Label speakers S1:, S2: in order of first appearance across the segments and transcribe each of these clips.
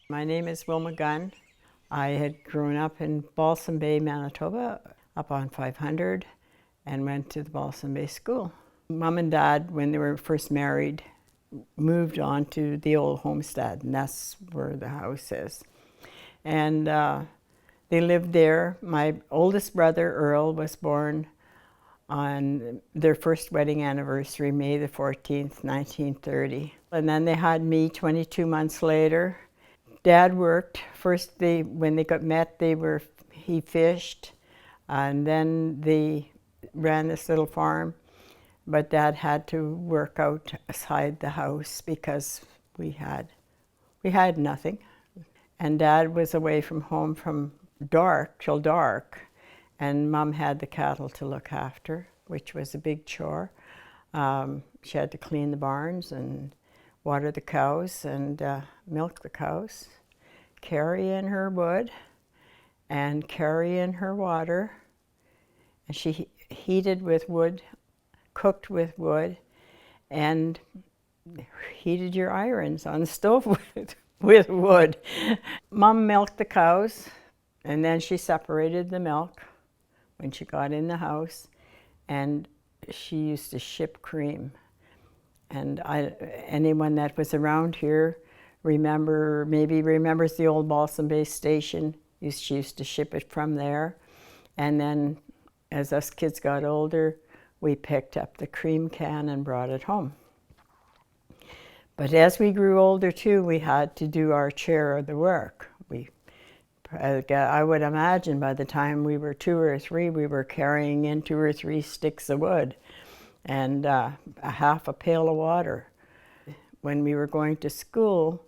S1: My name is Wilma Gunn. I had grown up in Balsam Bay, Manitoba, up on 500, and went to the Balsam Bay School. Mom and Dad, when they were first married, moved on to the old homestead, and that's where the house is. And they lived there. My oldest brother, Earl, was born on their first wedding anniversary, May the 14th, 1930. And then they had me 22 months later. Dad worked. First, when they got met, he fished, and then they ran this little farm. But Dad had to work outside the house because we had nothing. And Dad was away from home from dark till dark, and Mom had the cattle to look after, which was a big chore. She had to clean the barns and water the cows and milk the cows, carry in her wood and carry in her water. And she heated with wood, cooked with wood, and heated your irons on the stove with wood. Mom milked the cows, and then she separated the milk when she got in the house, and she used to ship cream. And anyone that was around here remembers the old Balsam Bay station. She used to ship it from there. And then as us kids got older, we picked up the cream can and brought it home. But as we grew older too, we had to do our share of the work. I would imagine by the time we were 2 or 3, we were carrying in 2 or 3 sticks of wood and a half a pail of water. When we were going to school,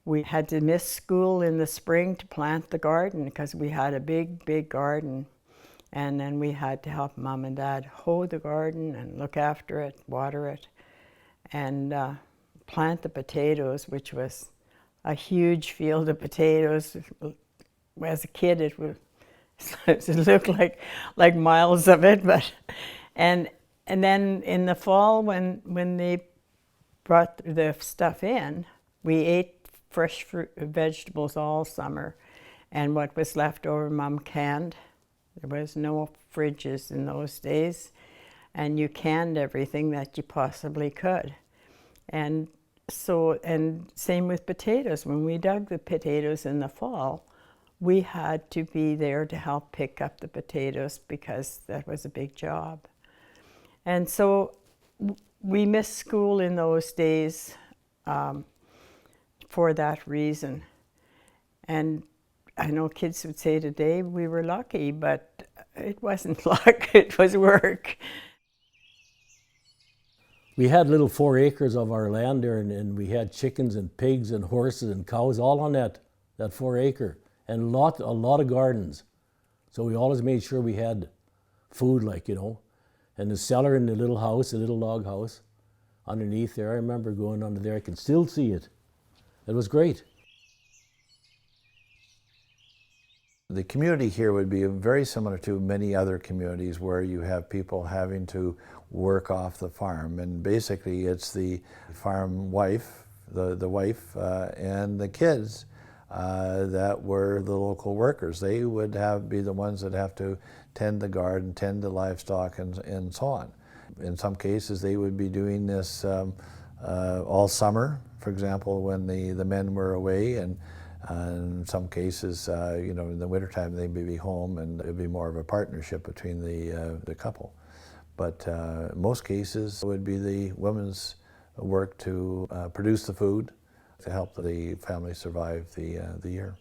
S1: we had to miss school in the spring to plant the garden because we had a big, big garden. And then we had to help Mom and Dad hoe the garden and look after it, water it, and plant the potatoes, which was a huge field of potatoes. As a kid, it looked like miles of it, but and then in the fall, when they brought the stuff in, we ate fresh fruit, vegetables all summer, and what was left over, Mom canned. There was no fridges in those days, and you canned everything that you possibly could. And same with potatoes. When we dug the potatoes in the fall, we had to be there to help pick up the potatoes because that was a big job. And so we missed school in those days for that reason. And I know kids would say today we were lucky, but it wasn't luck, it was work.
S2: We had little 4 acres of our land there, and we had chickens and pigs and horses and cows all on that 4 acre, and a lot of gardens. So we always made sure we had food, and the cellar in the little house, the little log house underneath there. I remember going under there. I can still see it. It was great.
S3: The community here would be very similar to many other communities where you have people having to work off the farm, and basically it's the farm wife, the wife and the kids that were the local workers. They would be the ones that have to tend the garden, tend the livestock, and so on. In some cases they would be doing this all summer, for example, when the men were away, and in some cases, in the wintertime they may be home, and it would be more of a partnership between the couple. But in most cases, it would be the women's work to produce the food to help the family survive the year.